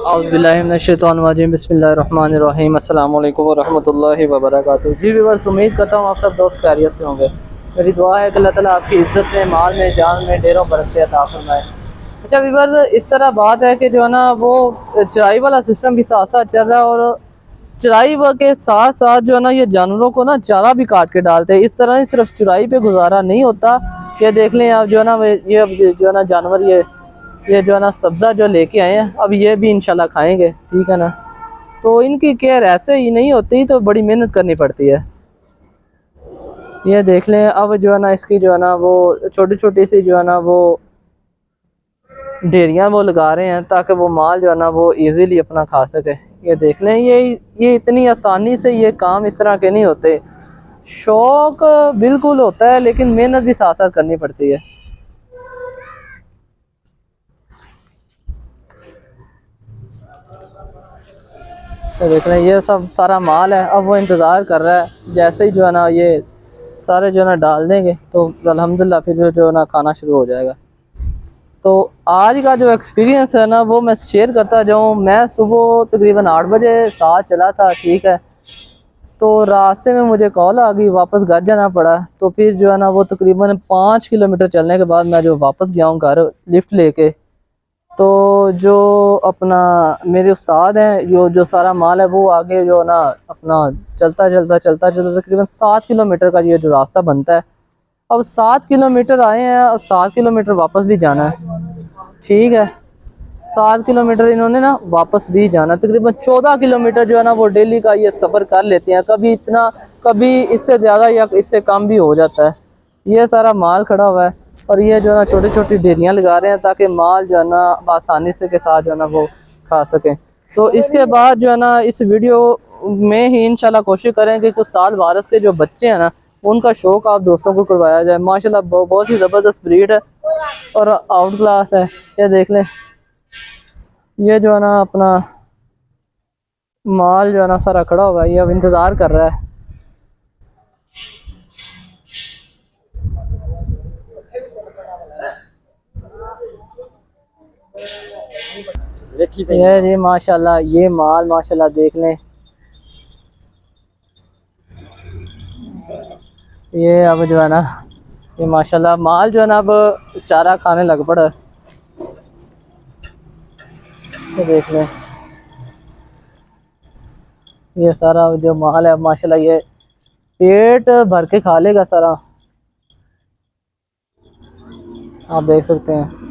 औज़ुबिल्लाहिमिनश्शैतानिर्रजीम बिस्मिल्लाहिर्रहमानिर्रहीम अस्सलाम वालेकुम वरहमतुल्लाहि वबरकातुहू। जी व्यूअर्स, उम्मीद करता हूँ आप सब दोस्त खैरियत से होंगे। मेरी दुआ है कि अल्लाह ताला आपकी इज़्ज़त में, माल में, जान में ढेरों बरकत अता फरमाए। अच्छा व्यूअर्स, इस तरह बात है कि जो है ना वो चराई वाला सिस्टम भी साथ साथ चल रहा है और चराई के साथ साथ जो है ना ये जानवरों को ना चारा भी काट के डालते हैं। इस तरह सिर्फ चराई पे गुजारा नहीं होता। ये देख लें आप जो है ना ये अब जो है ना जानवर ये जो है ना सब्ज़ा जो लेके आए हैं, अब ये भी इंशाल्लाह खाएंगे, ठीक है ना। तो इनकी केयर ऐसे ही नहीं होती, तो बड़ी मेहनत करनी पड़ती है। ये देख लें अब जो है ना इसकी जो है ना वो छोटी छोटी सी जो है ना वो ढेरियाँ वो लगा रहे हैं ताकि वो माल जो है ना वो इजीली अपना खा सके। ये देख लें ये इतनी आसानी से ये काम इस तरह के नहीं होते। शौक बिल्कुल होता है लेकिन मेहनत भी साथ साथ करनी पड़ती है। तो देख रहे हैं ये सब सारा माल है। अब वो इंतज़ार कर रहा है जैसे ही जो है ना ये सारे जो है ना डाल देंगे तो अल्हम्दुलिल्लाह फिर जो है ना खाना शुरू हो जाएगा। तो आज का जो एक्सपीरियंस है ना वो मैं शेयर करता जाऊँ। मैं सुबह तकरीबन 8 बजे साथ चला था, ठीक है। तो रास्ते में मुझे कॉल आ गई, वापस घर जाना पड़ा। तो फिर जो है ना वो तकरीबन 5 किलोमीटर चलने के बाद मैं जो वापस गया हूँ घर लिफ्ट लेके। तो जो अपना मेरे उस्ताद हैं जो सारा माल है वो आगे जो है ना अपना चलता तकरीबन 7 किलोमीटर का ये जो रास्ता बनता है। अब 7 किलोमीटर आए हैं और 7 किलोमीटर वापस भी जाना है, ठीक है। 7 किलोमीटर इन्होंने ना वापस भी जाना, तकरीबन 14 किलोमीटर जो है ना वो डेली का ये सफ़र कर लेते हैं। कभी इतना, कभी इससे ज़्यादा या इससे कम भी हो जाता है। ये सारा माल खड़ा हुआ है और ये जो है ना छोटी छोटी ढेरियाँ लगा रहे हैं ताकि माल जो है ना आसानी से के साथ जो है ना वो खा सकें। तो इसके बाद जो है ना इस वीडियो में ही इंशाल्लाह कोशिश करें कि कुछ साल वारस के जो बच्चे हैं ना उनका शौक़ आप दोस्तों को करवाया जाए। माशाल्लाह बहुत ही ज़बरदस्त ब्रीड है और आउट क्लास है। ये देख लें, ये जो है ना अपना माल जो है ना सारा खड़ा हुआ है, ये अब इंतज़ार कर रहा है। ये जी माशाल्लाह ये माल माशाल्लाह देख लें। ये अब जो है ना ये माशाल्लाह माल जो है ना अब चारा खाने लग पड़ा। ये देख लें, ये सारा जो माल है माशाल्लाह ये पेट भर के खा लेगा सारा, आप देख सकते हैं।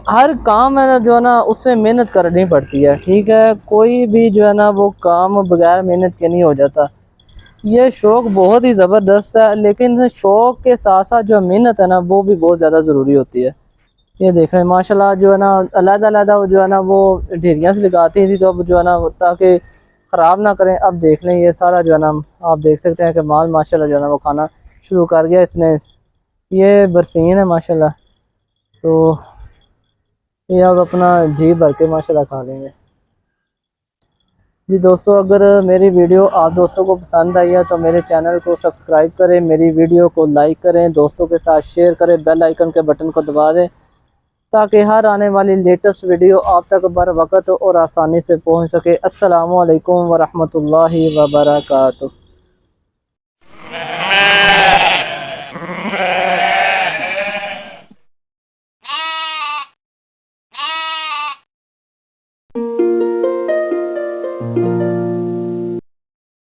हर काम है ना जो है ना उसमें मेहनत करनी पड़ती है, ठीक है। कोई भी जो है ना वो काम बगैर मेहनत के नहीं हो जाता। ये शौक़ बहुत ही ज़बरदस्त है लेकिन शौक़ के साथ साथ जो मेहनत है ना वो भी बहुत ज़्यादा ज़रूरी होती है। ये देख रहे हैं माशाल्लाह जो है ना अलग-अलग जो है ना वो ढेरियाँ से लगाती थी, तो अब जो है ना ताकि ख़राब ना करें। अब देख लें ये सारा जो है ना आप देख सकते हैं कि माल माशाल्लाह जो है ना वो खाना शुरू कर गया इसने। ये बरसीन है माशाल्लाह, तो ये अब अपना जी भर के माशाल्लाह खा लेंगे। जी दोस्तों, अगर मेरी वीडियो आप दोस्तों को पसंद आई है तो मेरे चैनल को सब्सक्राइब करें, मेरी वीडियो को लाइक करें, दोस्तों के साथ शेयर करें, बेल आइकन के बटन को दबा दें ताकि हर आने वाली लेटेस्ट वीडियो आप तक बर वक़्त और आसानी से पहुंच सके। अस्सलामु अलैकुम वरहमतुल्लाहि वबरकातुहू।